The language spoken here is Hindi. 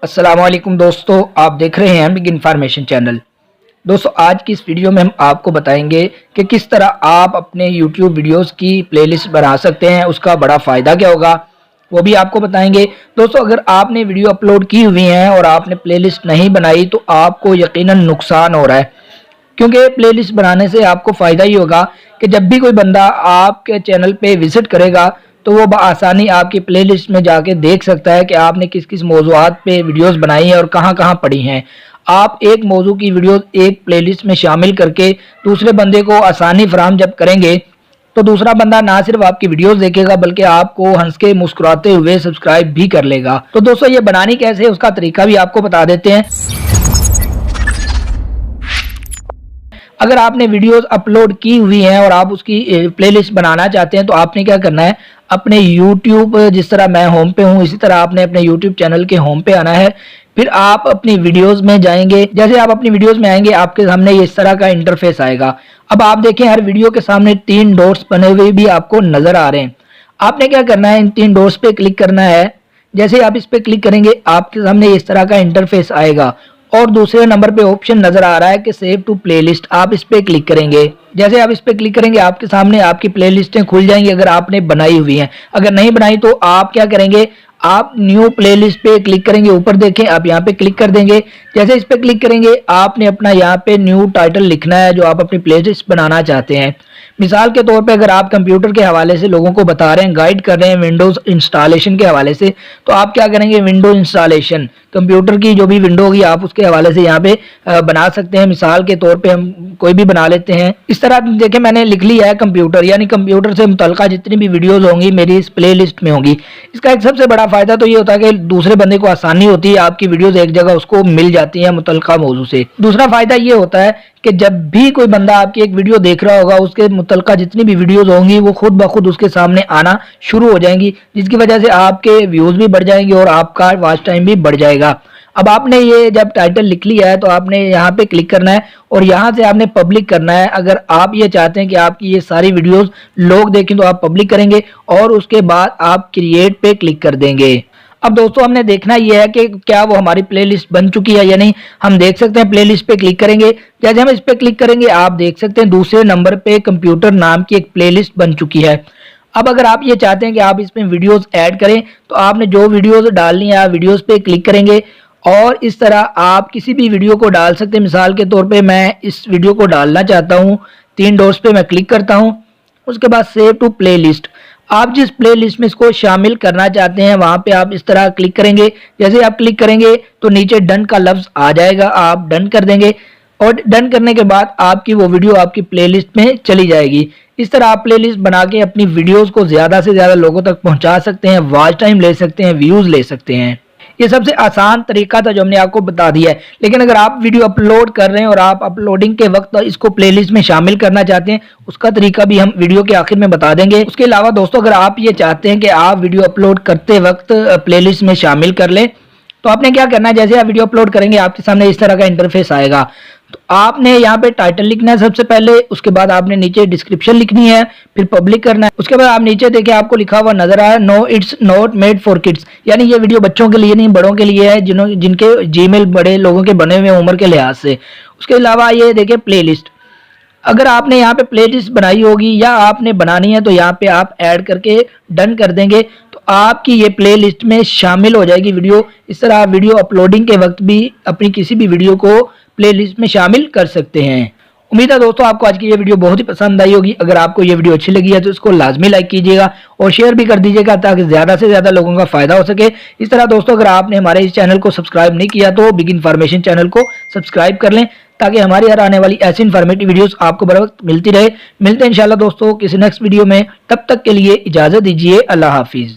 अस्सलाम वालेकुम दोस्तों, आप देख रहे हैं बिग इन्फॉर्मेशन चैनल। दोस्तों, आज की इस वीडियो में हम आपको बताएंगे कि किस तरह आप अपने YouTube वीडियोस की प्लेलिस्ट बना सकते हैं। उसका बड़ा फ़ायदा क्या होगा वो भी आपको बताएंगे। दोस्तों, अगर आपने वीडियो अपलोड की हुई है और आपने प्लेलिस्ट नहीं बनाई तो आपको यकीनन नुकसान हो रहा है, क्योंकि प्लेलिस्ट बनाने से आपको फ़ायदा ही होगा कि जब भी कोई बंदा आपके चैनल पे विज़िट करेगा तो वो बआसानी आपकी प्लेलिस्ट में जाके देख सकता है कि आपने किस किस मौज़ूआत पे वीडियोस बनाई हैं और कहाँ कहाँ पड़ी हैं। आप एक मौजू की वीडियोस एक प्लेलिस्ट में शामिल करके दूसरे बंदे को आसानी फराहम जब करेंगे तो दूसरा बंदा ना सिर्फ आपकी वीडियोस देखेगा बल्कि आपको हंस के मुस्कुराते हुए सब्सक्राइब भी कर लेगा। तो दोस्तों, ये बनानी कैसे है उसका तरीका भी आपको बता देते हैं। अगर आपने वीडियोस अपलोड की हुई हैं और आप उसकी प्लेलिस्ट बनाना चाहते हैं तो आपने क्या करना है, अपने YouTube, जिस तरह मैं होम पे हूँ इसी तरह आपने अपने YouTube चैनल के होम पे आना है। फिर आप अपनी वीडियोस में जाएंगे। जैसे आप अपनी वीडियोस में आएंगे आपके सामने ये इस तरह का इंटरफेस आएगा। अब आप देखें, हर वीडियो के सामने 3 डॉट्स बने हुए भी आपको नजर आ रहे हैं। आपने क्या करना है, इन 3 डॉट्स पे क्लिक करना है। जैसे आप इस पे क्लिक करेंगे आपके सामने इस तरह का इंटरफेस आएगा और दूसरे नंबर पे ऑप्शन नजर आ रहा है कि सेव टू प्लेलिस्ट। आप इस पे क्लिक करेंगे। जैसे आप इस पे क्लिक करेंगे आपके सामने आपकी प्लेलिस्टें खुल जाएंगी अगर आपने बनाई हुई हैं। अगर नहीं बनाई तो आप क्या करेंगे, आप न्यू प्लेलिस्ट पे क्लिक करेंगे। ऊपर देखें, आप यहाँ पे क्लिक कर देंगे। जैसे इस पे क्लिक करेंगे आपने अपना यहाँ पे न्यू टाइटल लिखना है जो आप अपनी प्लेलिस्ट बनाना चाहते हैं। मिसाल के तौर पे अगर आप कंप्यूटर के हवाले से लोगों को बता रहे हैं, गाइड कर रहे हैं विंडोज इंस्टॉलेशन के हवाले से, तो आप क्या करेंगे, विंडो इंस्टॉलेशन, कंप्यूटर की जो भी विंडो होगी आप उसके हवाले से यहाँ पे बना सकते हैं। मिसाल के तौर पे हम कोई भी बना लेते हैं। इस तरह देखें मैंने लिख लिया है कंप्यूटर, यानी कंप्यूटर से मुतल्लिका जितनी भी वीडियोस होंगी मेरी इस प्ले लिस्ट में होंगी। इसका एक सबसे बड़ा फायदा तो ये होता है कि दूसरे बंदे को आसानी होती है, आपकी वीडियोस एक जगह उसको मिल जाती है मुतल्लिका मौजू से। दूसरा फायदा ये होता है कि जब भी कोई बंदा आपकी एक वीडियो देख रहा होगा उसके मुतल्लिका जितनी भी वीडियोस होंगी वो खुद ब खुद उसके सामने आना शुरू हो जाएंगी, जिसकी वजह से आपके व्यूज भी बढ़ जाएंगे और आपका वॉच टाइम भी बढ़ जाएगा। अब आपने ये जब टाइटल लिख लिया है तो आपने यहाँ पे क्लिक करना है और यहाँ से आपने पब्लिक करना है। अगर आप ये चाहते हैं कि आपकी ये सारी वीडियोस लोग देखें तो आप पब्लिक करेंगे और उसके बाद आप क्रिएट पे क्लिक कर देंगे। अब दोस्तों, हमने देखना यह है कि क्या वो हमारी प्लेलिस्ट बन चुकी है या नहीं। हम देख सकते हैं, प्लेलिस्ट पे क्लिक करेंगे। जैसे हम इस पे क्लिक करेंगे आप देख सकते हैं दूसरे नंबर पे कंप्यूटर नाम की एक प्लेलिस्ट बन चुकी है। अब अगर आप ये चाहते हैं कि आप इसमें वीडियोस ऐड करें तो आपने जो वीडियोस डालनी है आप वीडियोस पे क्लिक करेंगे और इस तरह आप किसी भी वीडियो को डाल सकते हैं। मिसाल के तौर पे मैं इस वीडियो को डालना चाहता हूँ, 3 डॉट्स पे मैं क्लिक करता हूँ। उसके बाद सेव टू प्लेलिस्ट, आप जिस प्लेलिस्ट में इसको शामिल करना चाहते हैं वहां पे आप इस तरह क्लिक करेंगे। जैसे आप क्लिक करेंगे तो नीचे डन का लफ्ज आ जाएगा, आप डन कर देंगे और डन करने के बाद आपकी वो वीडियो आपकी प्लेलिस्ट में चली जाएगी। इस तरह आप प्लेलिस्ट बना के अपनी वीडियोस को ज्यादा से ज्यादा लोगों तक पहुंचा सकते हैं, वॉच टाइम ले सकते हैं, व्यूज ले सकते हैं। ये सबसे आसान तरीका था जो हमने आपको बता दिया है। लेकिन अगर आप वीडियो अपलोड कर रहे हैं और आप अपलोडिंग के वक्त इसको प्लेलिस्ट में शामिल करना चाहते हैं उसका तरीका भी हम वीडियो के आखिर में बता देंगे। उसके अलावा दोस्तों, अगर आप ये चाहते हैं कि आप वीडियो अपलोड करते वक्त प्लेलिस्ट में शामिल कर लें तो आपने क्या करना है, जैसे आप वीडियो अपलोड करेंगे आपके सामने इस तरह का इंटरफेस आएगा। तो आपने यहाँ पे टाइटल लिखना है सबसे पहले, उसके बाद आपने नीचे डिस्क्रिप्शन लिखनी है, फिर पब्लिक करना है। उसके बाद आप नीचे देखिए आपको लिखा हुआ नजर आया no it's not made for kids, यानी ये वीडियो बच्चों के लिए नहीं बड़ों के लिए है, जिनके जीमेल बड़े लोगों के बने हुए उम्र के लिहाज से। उसके अलावा ये देखिए प्लेलिस्ट, अगर आपने यहाँ पे प्लेलिस्ट बनाई होगी या आपने बनानी है तो यहाँ पे आप ऐड करके डन कर देंगे तो आपकी ये प्लेलिस्ट में शामिल हो जाएगी वीडियो। इस तरह आप वीडियो अपलोडिंग के वक्त भी अपनी किसी भी वीडियो को प्लेलिस्ट में शामिल कर सकते हैं। उम्मीद है दोस्तों आपको आज की ये वीडियो बहुत ही पसंद आई होगी। अगर आपको ये वीडियो अच्छी लगी है तो इसको लाजमी लाइक कीजिएगा और शेयर भी कर दीजिएगा ताकि ज्यादा से ज्यादा लोगों का फायदा हो सके। इस तरह दोस्तों, अगर आपने हमारे इस चैनल को सब्सक्राइब नहीं किया तो बिग इन्फॉर्मेशन चैनल को सब्सक्राइब कर लें ताकि हमारी हर आने वाली ऐसी इन्फॉर्मेटिव वीडियोस आपको बर वक्त मिलती रहे। मिलते हैं इंशाल्लाह दोस्तों किसी नेक्स्ट वीडियो में, तब तक के लिए इजाजत दीजिए। अल्लाह हाफिज।